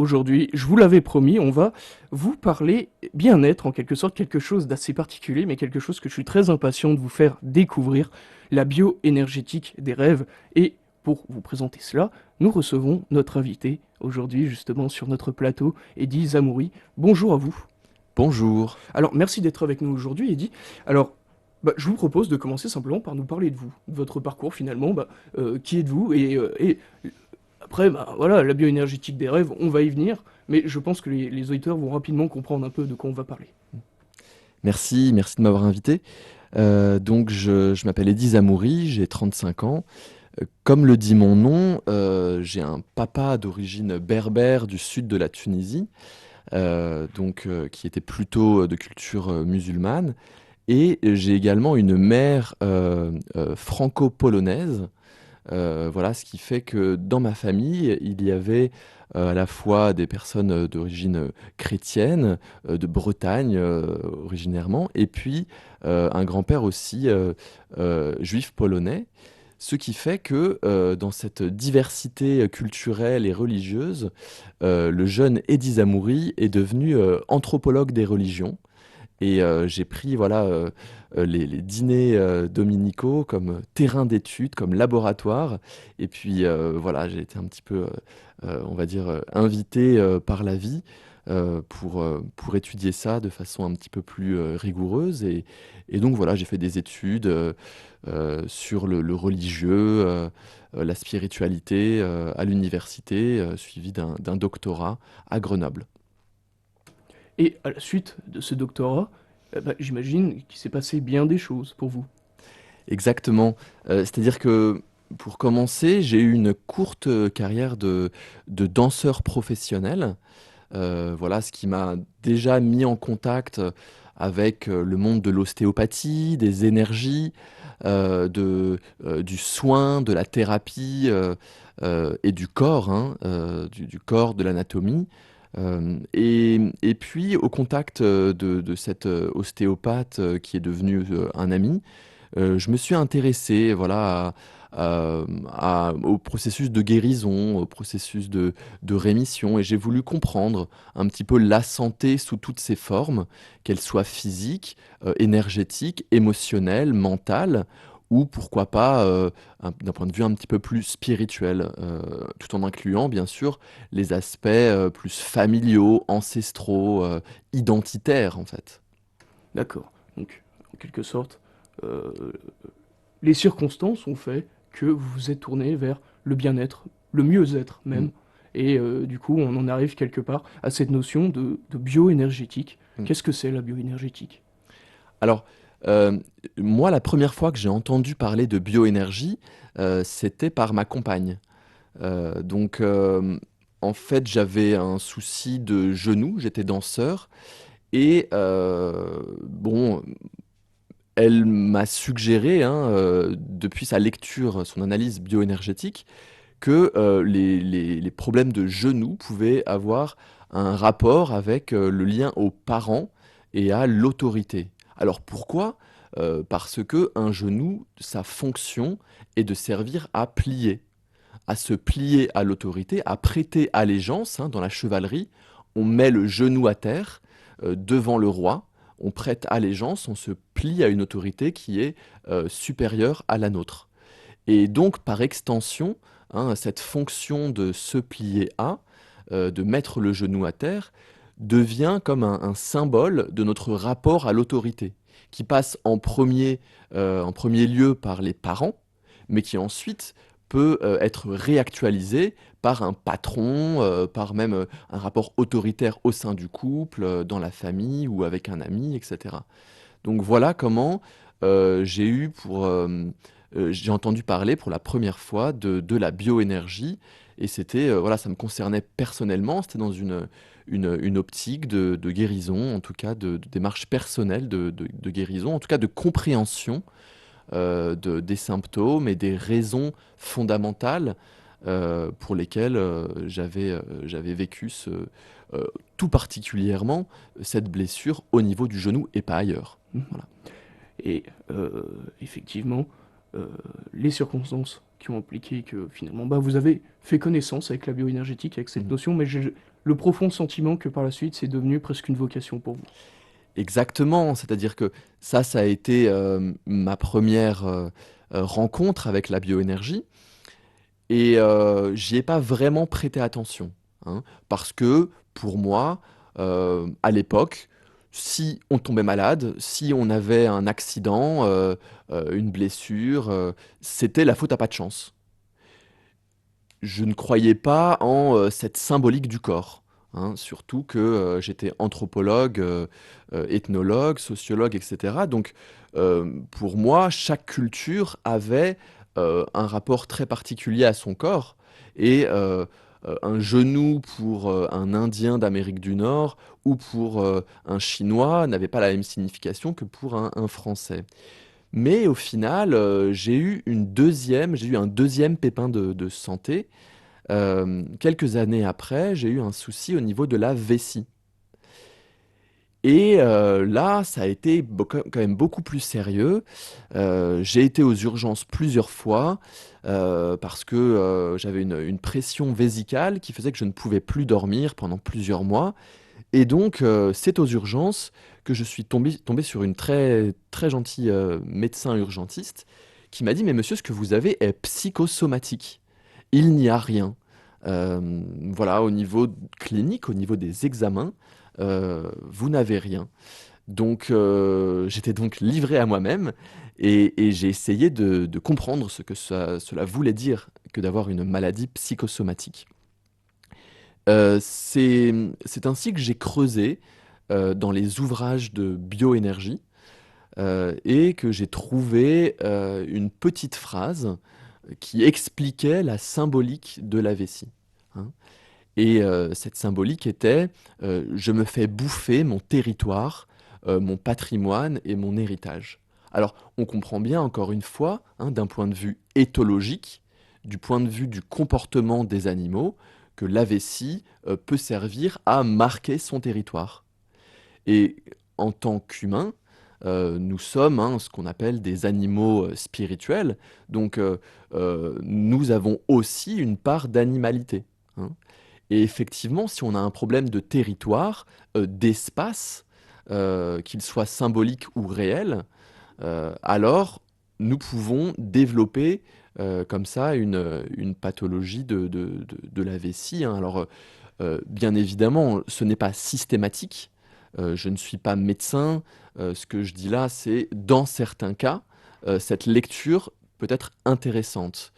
Aujourd'hui, je vous l'avais promis, on va vous parler bien-être, en quelque sorte, quelque chose d'assez particulier, mais quelque chose que je suis très impatient de vous faire découvrir, la bioénergétique des rêves. Et pour vous présenter cela, nous recevons notre invité aujourd'hui, justement, sur notre plateau, Eddy Zamouri. Bonjour à vous. Bonjour. Alors, merci d'être avec nous aujourd'hui, Eddy. Alors, je vous propose de commencer simplement par nous parler de vous, de votre parcours finalement, qui êtes-vous et après, voilà, la bioénergétique des rêves, on va y venir, mais je pense que les auditeurs vont rapidement comprendre un peu de quoi on va parler. Merci de m'avoir invité. Donc, je m'appelle Eddy Zamouri, j'ai 35 ans. Comme le dit mon nom, j'ai un papa d'origine berbère du sud de la Tunisie, qui était plutôt de culture musulmane. Et j'ai également une mère franco-polonaise. Voilà, ce qui fait que dans ma famille, il y avait à la fois des personnes d'origine chrétienne, de Bretagne originairement, et puis un grand-père aussi juif polonais. Ce qui fait que dans cette diversité culturelle et religieuse, le jeune Eddy Zamouri est devenu anthropologue des religions. Et j'ai pris voilà, les dîners dominicaux comme terrain d'étude, comme laboratoire. Et puis voilà, j'ai été un petit peu, on va dire, invité par la vie pour étudier ça de façon un petit peu plus rigoureuse. Et donc voilà, j'ai fait des études sur le religieux, la spiritualité à l'université, suivi d'un doctorat à Grenoble. Et à la suite de ce doctorat, j'imagine qu'il s'est passé bien des choses pour vous. Exactement. C'est-à-dire que pour commencer, j'ai eu une courte carrière de danseur professionnel. Voilà, ce qui m'a déjà mis en contact avec le monde de l'ostéopathie, des énergies, du soin, de la thérapie et du corps, hein, du corps, de l'anatomie. Et puis, au contact de cet ostéopathe qui est devenu un ami, je me suis intéressé voilà, au processus de guérison, au processus de rémission, et j'ai voulu comprendre un petit peu la santé sous toutes ses formes, qu'elle soit physique, énergétique, émotionnelle, mentale, ou pourquoi pas d'un point de vue un petit peu plus spirituel, tout en incluant bien sûr les aspects plus familiaux, ancestraux, identitaires en fait. D'accord. Donc, en quelque sorte, euh, les circonstances ont fait que vous vous êtes tourné vers le bien-être, le mieux-être Mm, même. Et du coup, on en arrive quelque part à cette notion de bioénergétique. mm. Qu'est-ce que c'est la bioénergétique? Alors, moi, la première fois que j'ai entendu parler de bioénergie, c'était par ma compagne. Donc, en fait, j'avais un souci de genou, j'étais danseur et bon, elle m'a suggéré, hein, depuis sa lecture, son analyse bioénergétique, que, les problèmes de genou pouvaient avoir un rapport avec, le lien aux parents et à l'autorité. Alors pourquoi? Parce que un genou, sa fonction est de servir à plier, à se plier à l'autorité, à prêter allégeance, hein. Dans la chevalerie, on met le genou à terre, devant le roi, on prête allégeance, on se plie à une autorité qui est, supérieure à la nôtre. Et donc, par extension, hein, cette fonction de se plier à, de mettre le genou à terre, devient comme un symbole de notre rapport à l'autorité, qui passe en premier lieu par les parents, mais qui ensuite peut être réactualisé par un patron, par même un rapport autoritaire au sein du couple, dans la famille ou avec un ami, etc. Donc voilà comment j'ai entendu parler pour la première fois de la bioénergie. Et c'était, voilà, ça me concernait personnellement, c'était dans une optique de guérison, en tout cas de démarche personnelle de guérison, en tout cas de compréhension des symptômes et des raisons fondamentales pour lesquelles j'avais vécu tout particulièrement cette blessure au niveau du genou et pas ailleurs. Mhm. Voilà. Et effectivement, les circonstances qui ont impliqué que finalement bah, vous avez fait connaissance avec la bioénergétique, avec cette Mhm. notion, mais j'ai le profond sentiment que par la suite c'est devenu presque une vocation pour vous. Exactement, c'est-à-dire que ça a été ma première rencontre avec la bioénergie. Et j'y ai pas vraiment prêté attention, hein, parce que pour moi, à l'époque, si on tombait malade, si on avait un accident, une blessure, c'était la faute à pas de chance. Je ne croyais pas en cette symbolique du corps, hein, surtout que j'étais anthropologue, ethnologue, sociologue, etc. Donc pour moi, chaque culture avait un rapport très particulier à son corps. Et un genou pour un Indien d'Amérique du Nord ou pour un Chinois n'avait pas la même signification que pour un Français. Mais au final, j'ai eu un deuxième pépin de santé. Quelques années après, j'ai eu un souci au niveau de la vessie. Et là, ça a été quand même beaucoup plus sérieux. J'ai été aux urgences plusieurs fois parce que j'avais une pression vésicale qui faisait que je ne pouvais plus dormir pendant plusieurs mois. Et donc, c'est aux urgences que je suis tombé sur une très, très gentille médecin urgentiste qui m'a dit, mais monsieur, ce que vous avez est psychosomatique. Il n'y a rien. Voilà, au niveau clinique, au niveau des examens, vous n'avez rien. Donc, j'étais donc livré à moi-même et j'ai essayé de comprendre ce que cela voulait dire que d'avoir une maladie psychosomatique. C'est ainsi que j'ai creusé dans les ouvrages de bioénergie et que j'ai trouvé une petite phrase qui expliquait la symbolique de la vessie, hein. Et cette symbolique était je me fais bouffer mon territoire, mon patrimoine et mon héritage. Alors, on comprend bien, encore une fois, hein, d'un point de vue éthologique, du point de vue du comportement des animaux, que la vessie peut servir à marquer son territoire. Et en tant qu'humains, nous sommes hein, ce qu'on appelle des animaux spirituels, donc nous avons aussi une part d'animalité, hein. Et effectivement, si on a un problème de territoire, d'espace, qu'il soit symbolique ou réel, alors nous pouvons développer comme ça une pathologie de la vessie, hein. Alors, bien évidemment, ce n'est pas systématique. Je ne suis pas médecin. Ce que je dis là, c'est dans certains cas, cette lecture peut être intéressante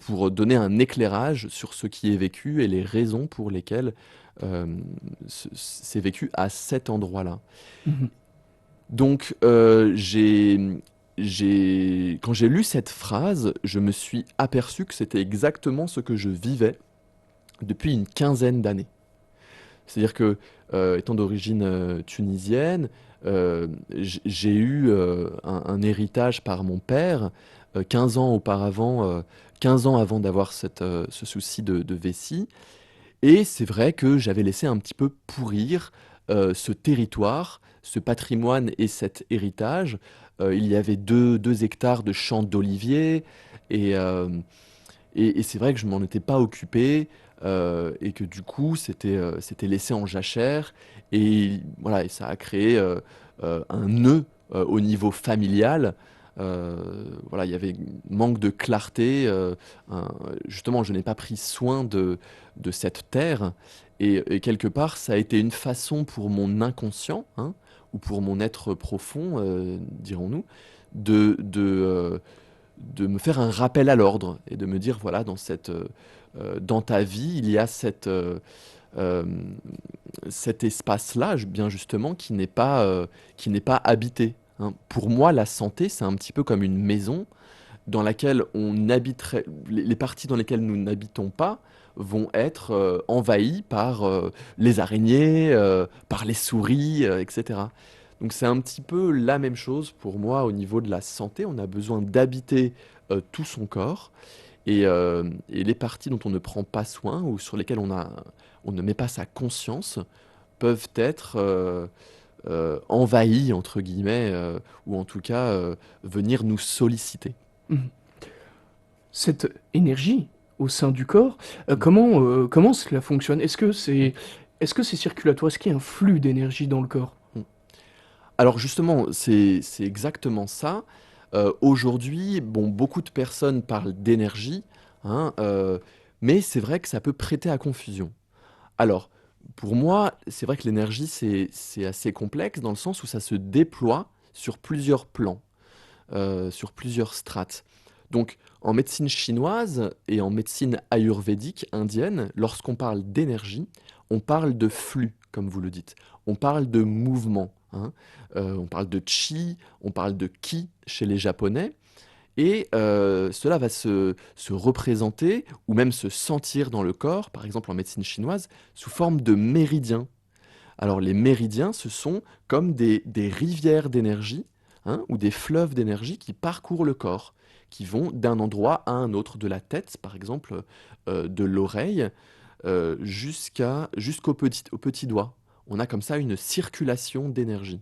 pour donner un éclairage sur ce qui est vécu et les raisons pour lesquelles c'est vécu à cet endroit-là. Mhm. Donc, quand j'ai lu cette phrase, je me suis aperçu que c'était exactement ce que je vivais depuis une quinzaine d'années. C'est-à-dire que, étant d'origine tunisienne, j'ai eu un héritage par mon père 15 ans auparavant, 15 ans avant d'avoir ce souci de vessie. Et c'est vrai que j'avais laissé un petit peu pourrir ce territoire, ce patrimoine et cet héritage. Il y avait deux hectares de champs d'oliviers et, et c'est vrai que je m'en étais pas occupé et que du coup c'était laissé en jachère et voilà et ça a créé un nœud au niveau familial. Voilà, il y avait manque de clarté. Justement, je n'ai pas pris soin de cette terre et quelque part ça a été une façon pour mon inconscient hein, ou pour mon être profond, dirons-nous, de de me faire un rappel à l'ordre et de me dire, voilà, dans ta vie, il y a euh, cet espace-là, bien justement, qui n'est pas habité, hein. Pour moi, la santé, c'est un petit peu comme une maison dans laquelle on habiterait, les parties dans lesquelles nous n'habitons pas vont être envahies par les araignées, par les souris, etc. Donc c'est un petit peu la même chose pour moi au niveau de la santé. On a besoin d'habiter tout son corps et les parties dont on ne prend pas soin ou sur lesquelles on ne met pas sa conscience peuvent être envahies, entre guillemets, ou en tout cas venir nous solliciter. Mhm. cette énergie au sein du corps, Mm. comment cela fonctionne? Est-ce que c'est circulatoire? Est-ce qu'il y a un flux d'énergie dans le corps? Mm. Alors justement, c'est exactement ça. Aujourd'hui, bon, beaucoup de personnes parlent d'énergie, hein, mais c'est vrai que ça peut prêter à confusion. Alors, pour moi, c'est vrai que l'énergie, c'est assez complexe dans le sens où ça se déploie sur plusieurs plans, sur plusieurs strates. Donc, en médecine chinoise et en médecine ayurvédique indienne, lorsqu'on parle d'énergie, on parle de flux, comme vous le dites. On parle de mouvement, hein. On parle de chi, on parle de ki chez les Japonais. Et cela va se représenter ou même se sentir dans le corps, par exemple en médecine chinoise, sous forme de méridiens. Alors les méridiens, ce sont comme des rivières d'énergie, hein, ou des fleuves d'énergie qui parcourent le corps, qui vont d'un endroit à un autre, de la tête par exemple, de l'oreille, au petit doigt. On a comme ça une circulation d'énergie.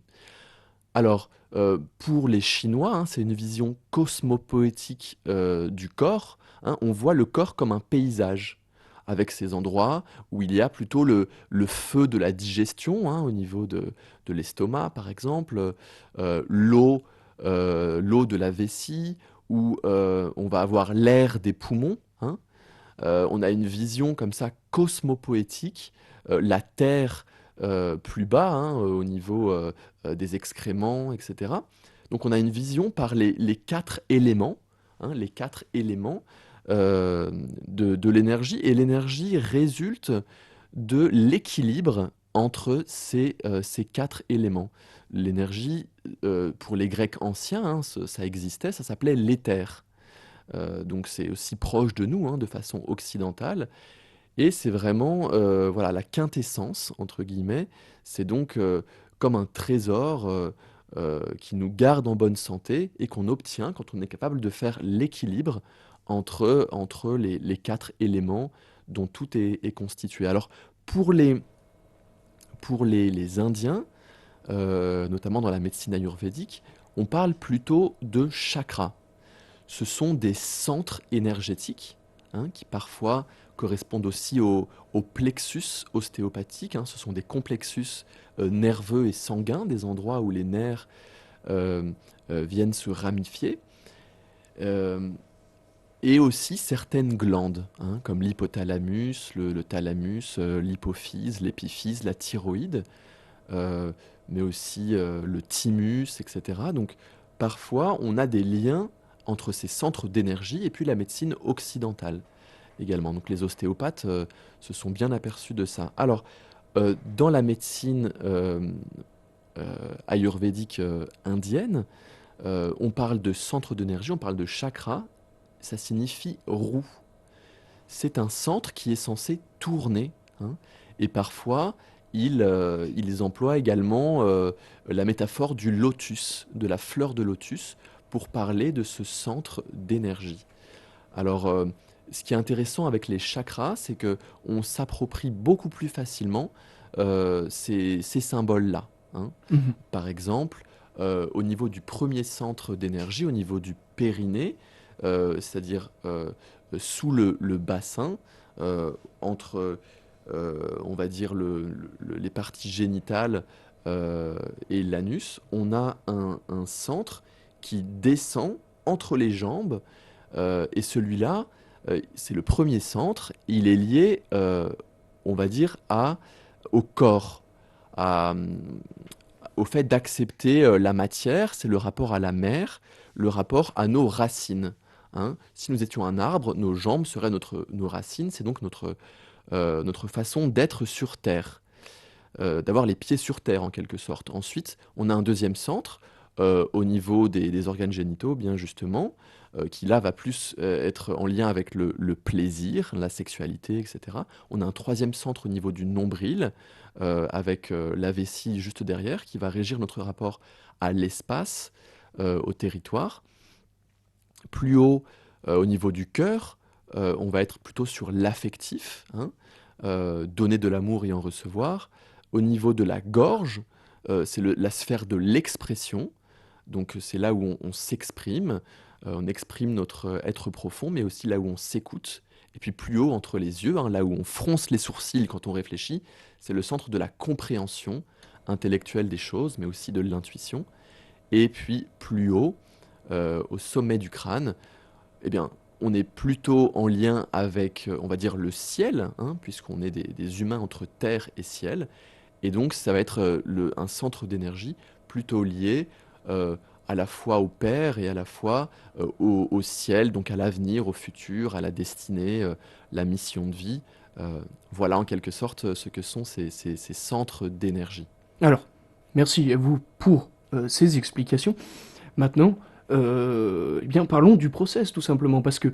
Alors, pour les Chinois, hein, c'est une vision cosmopoétique du corps, hein. On voit le corps comme un paysage, avec ces endroits où il y a plutôt le feu de la digestion, hein, au niveau de l'estomac, par exemple, l'eau de la vessie, où on va avoir l'air des poumons, hein. On a une vision comme ça cosmopoétique, la terre plus bas, hein, au niveau des excréments, etc. Donc on a une vision par les quatre éléments, hein, les quatre éléments de l'énergie. Et l'énergie résulte de l'équilibre entre ces quatre éléments. L'énergie, pour les Grecs anciens, hein, ça existait, ça s'appelait l'éther. Donc c'est aussi proche de nous, hein, de façon occidentale. Et c'est vraiment voilà, la quintessence, entre guillemets. C'est donc comme un trésor qui nous garde en bonne santé et qu'on obtient quand on est capable de faire l'équilibre entre les quatre éléments dont tout est constitué. Alors pour les Indiens, notamment dans la médecine ayurvédique, on parle plutôt de chakras. Ce sont des centres énergétiques, hein, qui parfois correspondent aussi au plexus ostéopathique, hein. Ce sont des complexus nerveux et sanguins, des endroits où les nerfs euh, viennent se ramifier. Euh, et aussi certaines glandes, hein, comme l'hypothalamus, le thalamus, l'hypophyse, l'épiphyse, la thyroïde, euh, mais aussi le thymus, etc. Donc parfois, on a des liens entre ces centres d'énergie et puis la médecine occidentale également. Donc les ostéopathes se sont bien aperçus de ça. Alors, dans la médecine ayurvédique indienne, on parle de centre d'énergie, on parle de chakra, ça signifie roue. C'est un centre qui est censé tourner, hein. Et parfois, ils emploient également la métaphore du lotus, de la fleur de lotus, pour parler de ce centre d'énergie. Alors, ce qui est intéressant avec les chakras, c'est que on s'approprie beaucoup plus facilement ces symboles-là, hein. Mhm. Par exemple, au niveau du premier centre d'énergie, au niveau du périnée, c'est-à-dire sous le bassin, entre, on va dire, les parties génitales et l'anus, on a un centre qui descend entre les jambes, et celui-là, c'est le premier centre, il est lié, on va dire, au corps, à, au fait d'accepter la matière, c'est le rapport à la mer, le rapport à nos racines, hein. Si nous étions un arbre, nos jambes seraient nos racines, c'est donc notre façon d'être sur Terre, d'avoir les pieds sur Terre en quelque sorte. Ensuite, on a un deuxième centre au niveau des organes génitaux, bien justement, qui là va plus être en lien avec le plaisir, la sexualité, etc. On a un troisième centre au niveau du nombril, avec la vessie juste derrière, qui va régir notre rapport à l'espace, au territoire. Plus haut, au niveau du cœur, on va être plutôt sur l'affectif, hein, donner de l'amour et en recevoir. Au niveau de la gorge, c'est la sphère de l'expression, donc c'est là où on s'exprime. On exprime notre être profond, mais aussi là où on s'écoute. Et puis plus haut, entre les yeux, hein, là où on fronce les sourcils quand on réfléchit, c'est le centre de la compréhension intellectuelle des choses, mais aussi de l'intuition. Et puis plus haut, au sommet du crâne, eh bien, on est plutôt en lien avec, on va dire, le ciel, hein, puisqu'on est des humains entre terre et ciel. Et donc, ça va être un centre d'énergie plutôt lié euh, à la fois au Père et à la fois au ciel, donc à l'avenir, au futur, à la destinée, la mission de vie. Euh, voilà en quelque sorte ce que sont ces centres d'énergie. Alors, merci à vous pour ces explications. Maintenant, eh bien, parlons du process tout simplement, parce que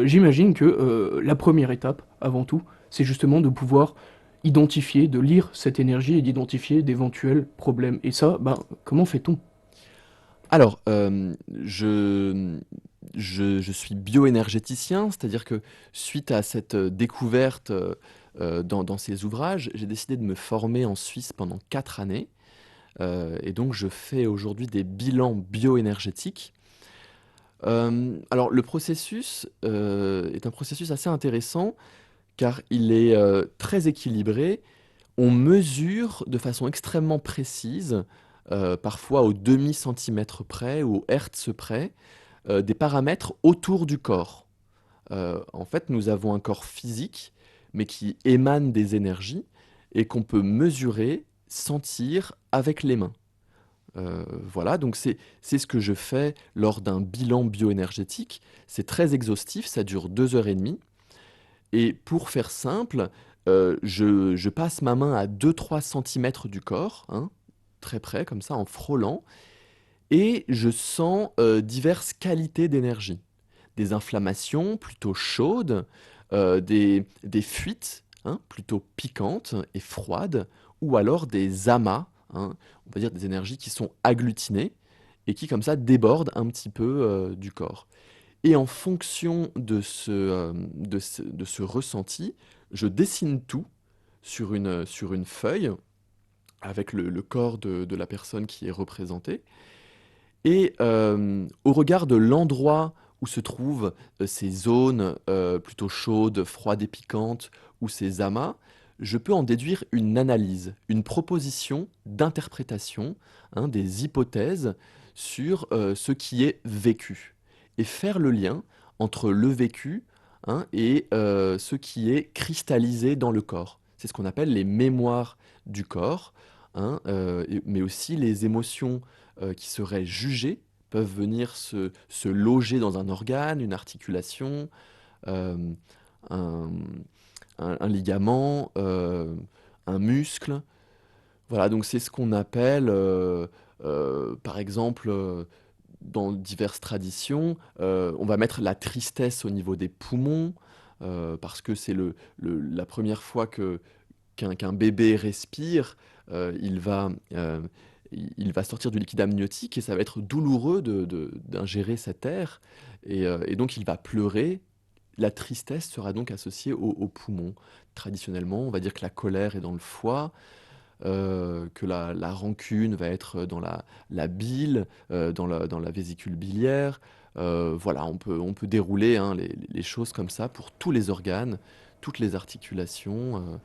j'imagine que la première étape, avant tout, c'est justement de pouvoir identifier, de lire cette énergie et d'identifier d'éventuels problèmes. Et ça, ben, comment fait-on? Alors, je suis bioénergéticien, c'est-à-dire que suite à cette découverte dans ces ouvrages, j'ai décidé de me former en Suisse pendant 4 années. Et donc, je fais aujourd'hui des bilans bioénergétiques. Alors, le processus est un processus assez intéressant car il est très équilibré. On mesure de façon extrêmement précise, parfois au demi-centimètre près ou au hertz près, des paramètres autour du corps. En fait, nous avons un corps physique, mais qui émane des énergies et qu'on peut mesurer, sentir avec les mains. Voilà, donc c'est ce que je fais lors d'un bilan bioénergétique. C'est très exhaustif, ça dure 2 heures et demie. Et pour faire simple, je passe ma main à 2-3 centimètres du corps, hein, très près, comme ça, en frôlant, et je sens diverses qualités d'énergie. Des inflammations plutôt chaudes, des fuites hein, plutôt piquantes et froides, ou alors des amas, hein, on va dire des énergies qui sont agglutinées et qui comme ça débordent un petit peu du corps. Et en fonction de ce ressenti, je dessine tout sur une feuille avec le corps de la personne qui est représentée. Et au regard de l'endroit où se trouvent ces zones plutôt chaudes, froides et piquantes, ou ces amas, je peux en déduire une analyse, une proposition d'interprétation, hein, des hypothèses sur ce qui est vécu. Et faire le lien entre le vécu hein, et ce qui est cristallisé dans le corps. C'est ce qu'on appelle les mémoires du corps, hein, mais aussi les émotions qui seraient jugés peuvent venir se loger dans un organe, une articulation, euh, un, un ligament, un muscle. Voilà, donc c'est ce qu'on appelle, par exemple, dans diverses traditions, on va mettre la tristesse au niveau des poumons, parce que c'est la première fois qu'un bébé respire, il va, il va sortir du liquide amniotique et ça va être douloureux d'ingérer cet air. Et donc il va pleurer. La tristesse sera donc associée aux poumons. Traditionnellement, on va dire que la colère est dans le foie, que la rancune va être dans la bile, dans la vésicule biliaire. Voilà, on peut dérouler hein, les choses comme ça pour tous les organes, toutes les articulations.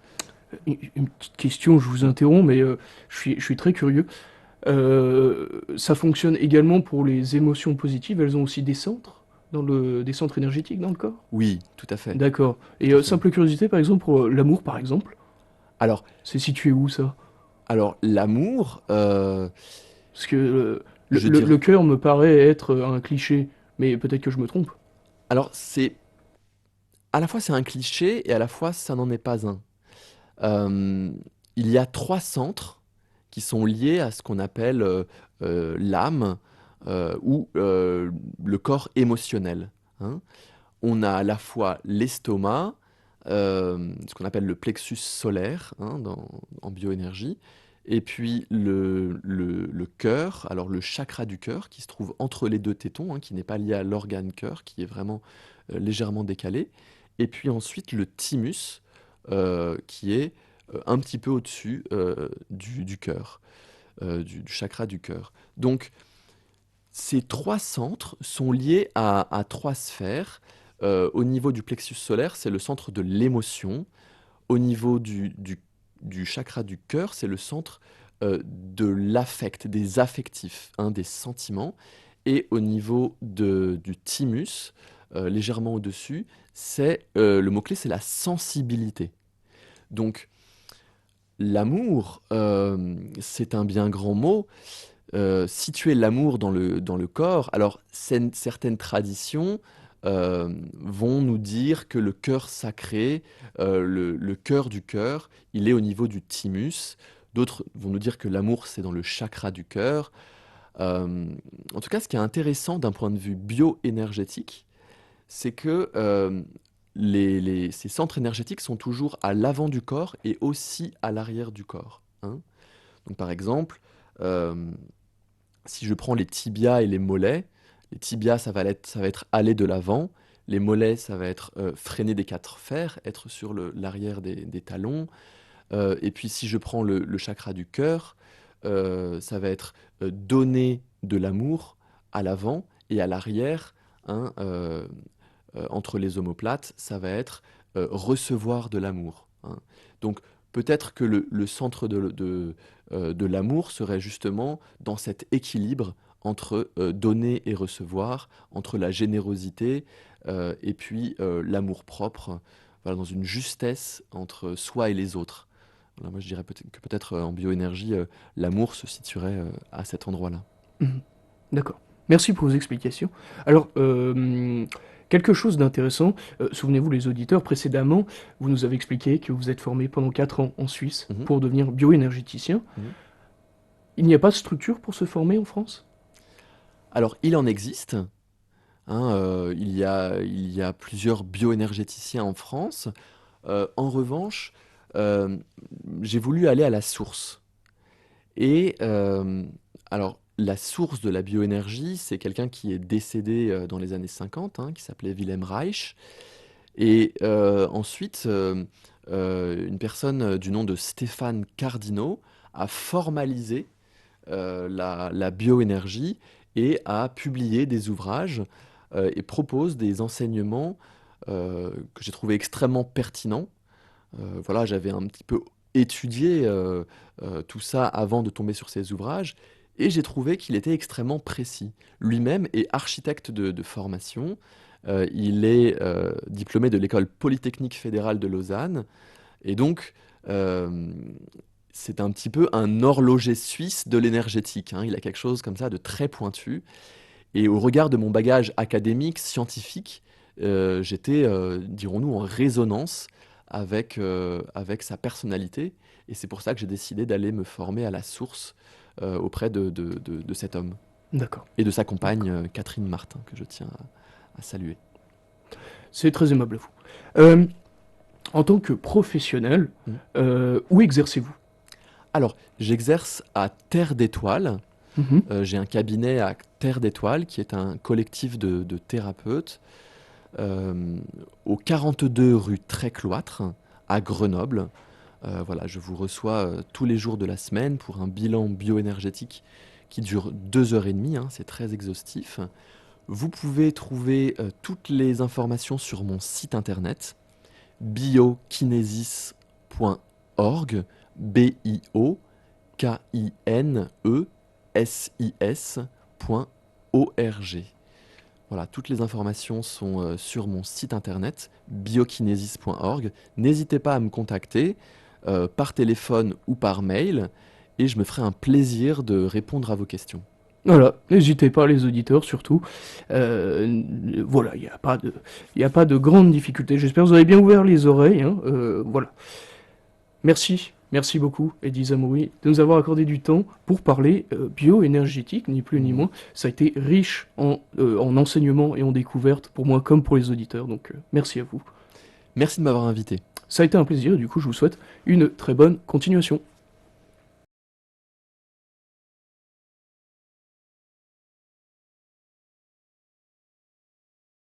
Une petite question, je vous interromps, mais je suis très curieux. Ça fonctionne également pour les émotions positives, elles ont aussi des centres, des centres énergétiques dans le corps? Oui, tout à fait, D'accord. Et tout à fait. simple curiosité, par exemple, pour l'amour, par exemple, Alors, c'est situé où ça? alors l'amour, Parce que je le dirais. cœur me paraît être un cliché, mais peut-être que je me trompe. Alors, à la fois c'est un cliché et à la fois ça n'en est pas un. Euh, il y a 3 centres qui sont liés à ce qu'on appelle l'âme ou le corps émotionnel. Hein. On a à la fois l'estomac, ce qu'on appelle le plexus solaire hein, en bioénergie, et puis le cœur, alors le chakra du cœur qui se trouve entre les deux tétons, hein, qui n'est pas lié à l'organe cœur, qui est vraiment légèrement décalé, et puis ensuite le thymus, qui est un petit peu au-dessus du cœur, du chakra du cœur. Donc, Ces trois centres sont liés à trois sphères. Au niveau du plexus solaire, c'est le centre de l'émotion. Au niveau du chakra du cœur, c'est le centre de l'affect, des affectifs, hein, des sentiments. Et au niveau du thymus, légèrement au-dessus, le mot-clé, c'est la sensibilité. Donc, l'amour, c'est un bien grand mot. Situer l'amour dans le corps, alors certaines traditions vont nous dire que le cœur sacré, le cœur du cœur, il est au niveau du thymus. D'autres vont nous dire que l'amour, c'est dans le chakra du cœur. En tout cas, ce qui est intéressant d'un point de vue bioénergétique, c'est que ces centres énergétiques sont toujours à l'avant du corps et aussi à l'arrière du corps, hein. Donc, par exemple, euh, si je prends les tibias et les tibias, ça va être aller de l'avant. Les mollets, ça va être freiner des quatre fers, être sur l'arrière des talons. Et puis si je prends le chakra du cœur, ça va être donner de l'amour à l'avant et à l'arrière, hein, entre les omoplates, ça va être recevoir de l'amour, hein. Donc peut-être que le centre de l'amour serait justement dans cet équilibre entre donner et recevoir, entre la générosité et puis l'amour-propre, voilà, dans une justesse entre soi et les autres. Voilà, moi je dirais que peut-être en bioénergie, l'amour se situerait à cet endroit-là. Mhm. D'accord. Merci pour vos explications. Alors, quelque chose d'intéressant, souvenez-vous les auditeurs, précédemment, vous nous avez expliqué que vous êtes formé pendant 4 ans en Suisse Mhm, pour devenir bioénergéticien. mhm. Il n'y a pas de structure pour se former en France? Alors il en existe, hein, il y a plusieurs bioénergéticiens en France. En revanche, euh, j'ai voulu aller à la source. Et alors, la source de la bioénergie, c'est quelqu'un qui est décédé dans les années 50, hein, qui s'appelait Wilhelm Reich. Et ensuite, une personne du nom de Stéphane Cardino a formalisé la bioénergie et a publié des ouvrages et propose des enseignements que j'ai trouvé extrêmement pertinents. Voilà, j'avais un petit peu étudié tout ça avant de tomber sur ses ouvrages, et j'ai trouvé qu'il était extrêmement précis. Lui-même est architecte de formation. Il est diplômé de l'école polytechnique fédérale de Lausanne, et donc euh, c'est un petit peu un horloger suisse de l'énergétique, hein. Il a quelque chose comme ça de très pointu. Et au regard de mon bagage académique, scientifique, j'étais, dirons-nous, en résonance avec sa personnalité. Et c'est pour ça que j'ai décidé d'aller me former à la source auprès de cet homme D'accord. et de sa compagne, D'accord. Catherine Martin, que je tiens à saluer. C'est très aimable à vous. Euh, En tant que professionnel, Mm. où exercez-vous? Alors, j'exerce à Terre d'Étoile. Mhm. J'ai un cabinet à Terre d'Étoile, qui est un collectif de thérapeutes, euh, au 42 rue Trécloître, à Grenoble. Voilà, je vous reçois tous les jours de la semaine pour un bilan bioénergétique qui dure 2 heures et demie, hein, c'est très exhaustif. Vous pouvez trouver toutes les informations sur mon site internet biokinesis.org, biokinesis.org. Voilà, toutes les informations sont sur mon site internet biokinesis.org. N'hésitez pas à me contacter par téléphone ou par mail, et je me ferai un plaisir de répondre à vos questions. Voilà, n'hésitez pas, les auditeurs surtout. Voilà, il y a pas de grande difficulté. J'espère que vous avez bien ouvert les oreilles, hein. Voilà. Merci, merci beaucoup, Eddie Zamouri, de nous avoir accordé du temps pour parler bioénergétique, ni plus ni Mhm. moins. Ça a été riche en enseignements et en découvertes pour moi comme pour les auditeurs, donc merci à vous. Merci de m'avoir invité. Ça a été un plaisir et du coup je vous souhaite une très bonne continuation.